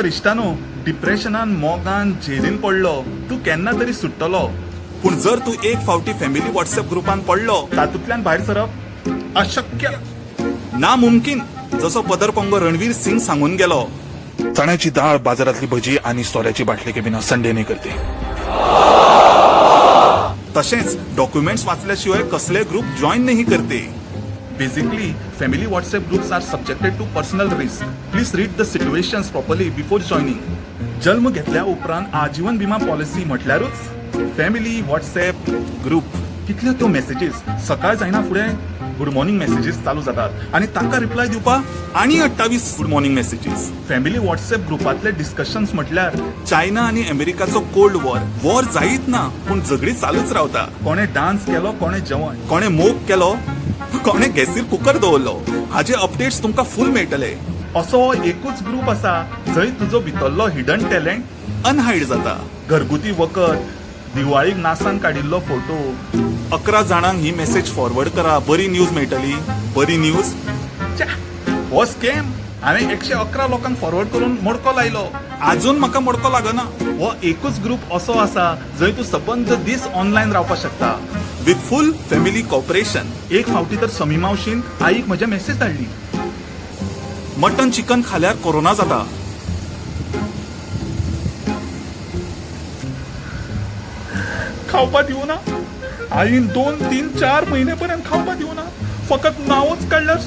तर इश्टानो डिप्रेशनान मोगान झेलीन पडलो तू केन्ना तरी सुट्टलो, पूण जर तू एक फावटी फॅमिली व्हॉट्सअप ग्रुपान पडलो तातूंतल्यान भायर सरप अशक्य, नामुमकीन. जसो पदरपंगो रणवीर सिंग सांगून गेलो, चण्याची डाळ, बाजारातली भजी आणि सोऱ्याची बाटली के बिना संडे नाही करते. तशेंच डॉक्युमेंट्स वाचल्याशिवाय कसले ग्रुप जॉईन नाही करते. Basically, family WhatsApp groups are subjected to personal risk. Please read the situations properly before joining. जन्म घेतल्या उपरांत आजीवन विमा पॉलिसी म्हटल्यारूच फॅमिली व्हॉट्सॲप ग्रुप. कितल्यो त्यो मेसेजीस सकाळ जायना फुडें गुड मॉर्निंग मेसेजीस चालू जातात आनी ताका रिप्लाय दिवपाक आणि 28 good morning messages. Family WhatsApp ग्रुपातले डिस्कशन्स म्हटल्यार चायना आणि अमेरिकाचो कोल्ड वॉर जायत ना पूण झगडी चालूच रावता. कोणे डान्स केलो, कोणे जेवण, कोणे मोग केलो, कोणे गॅसीर कुकर दवरलो, हाचे अपडेट्स तुमकां फुल मेळटले. असो एकूच ग्रुप आसा जंय तुजो भितरलो हिडन टॅलेंट अनहाईड जाता. घरगुती वखद, दिवाळीक नासान काडिल्लो फोटो. 11 जाणांक ही मेसेज फॉरवर्ड करा, बरी न्यूज मेळटली. बरी न्यूज हो स्कॅम हांवें 111 लोकांक फॉरवर्ड करून मोडको लायलो. अजून म्हाका मोडको लागना. हो एकूच ग्रुप असो आसा जंय तूं सबंद दीस ऑनलायन रावपाक शकता. With full family cooperation. एक फावटी तर समी मावशीन आईक म्हज्या मेसेज धाडली, मटन चिकन खाल्यार कोरोना जाता. खावपा दिवना. आईन 2, 3, 4 महिने पर्यंत खावपा दिवना. फकत नावच काडल्यार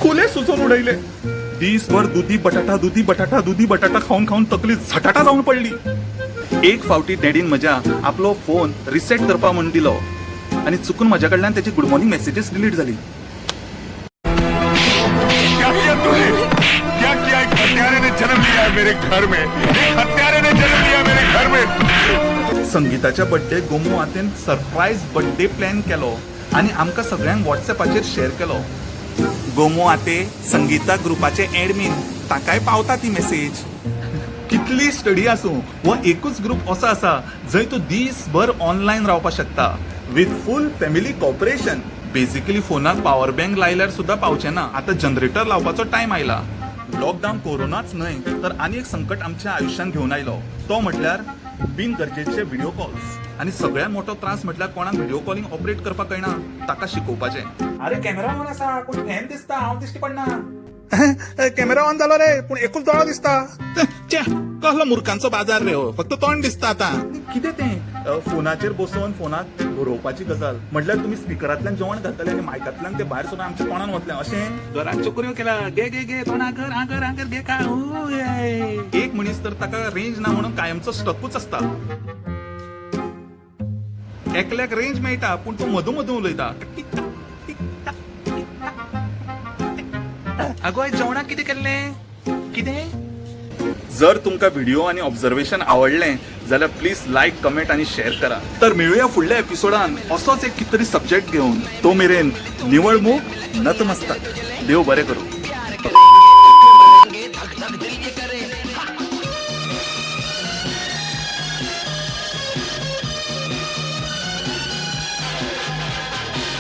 खोले सुचोवन उडयले. दीसभर दुधी बटाटा खाऊन खाऊन तकली झटाटा जावन पडली. एक फावटी डॅडीन म्हज्या आपलो फोन रिसेट करपा म्हणून दिलो आनी चुकून म्हज्या कडल्यान त्याची गुड मॉर्निंग मेसेजेस डिलीट जाली. क्या किया तूने? क्या किया? एक हत्यारे ने जन्म लिया है मेरे घर में. एक हत्यारे ने जन्म लिया मेरे घर में. संगीताच्या बर्थडे गोमू आतेन सरप्राईज बर्थडे प्लॅन केलो आनी आमकां सगळ्यांक व्हॉट्सॲपाचेर शेअर केलो. गोमो आते संगीता ग्रुपाचे एडमिन, ताकाय पावता ती मेसेज. कितली स्टडी आसूं हो एकूच ग्रुप असो आसा जंय तूं दीसभर ऑनलायन रावपाक शकता with full family cooperation. Basically फोनाक पॉवर बँक लायल्यार सुद्दां पावचे ना. आतां जनरेटर लावपाचो टायम आयला. लॉकडाऊन कोरोनाच न्हय तर आनी एक संकट आमच्या आयुश्यान घेवन आयलो, तो म्हटल्यार बिनगरजेचे व्हिडिओ कॉल्स. आनी सगळ्यात मोठो त्रास म्हटल्यार कोणाक व्हिडिओ कॉलिंग ऑपरेट करपाक कळना ताका शिकोवपाचें. अरे कॅमेरा ऑन आसा पूण फॅन दिसता, हांव दिश्टी पडना. कॅमेरा ऑन जालो रे पूण एकूच दोळो दिसता. कसलो मुर्खांचो बाजार रे हो, फक्त तोंड दिसता आता. कितें तें फोनाचेर बसोवन फोनाक बरोवपाची गजाल म्हटल्यार तुमी स्पिकरांतल्यान जेवण घालतले आनी मायकांतल्यान ते भायर सरून आमच्या तोंडान वतले अशें. घरात चोकऱ्यो केला, गे गे गे तोंडा कर आगर आगर गे का. एक मनीस तर ताका रेंज ना म्हणून कायमचो स्टकूच आसता. एकल्याक रेंज मेळटा पूण तो मदू उलयता. आगो जेवणाक कितें केल्लें? कितें? जर तुमकां व्हिडिओ आणि ऑब्झर्वेशन आवडलें जाल्यार प्लीज लाईक, कमेंट आणि शेअर करा. तर मेळुया फुडल्या एपिसोडान असोच एक कितें तरी सब्जेक्ट घेऊन. तो मेरेन निवळ मूग नतमस्तक. देव बरें करूं.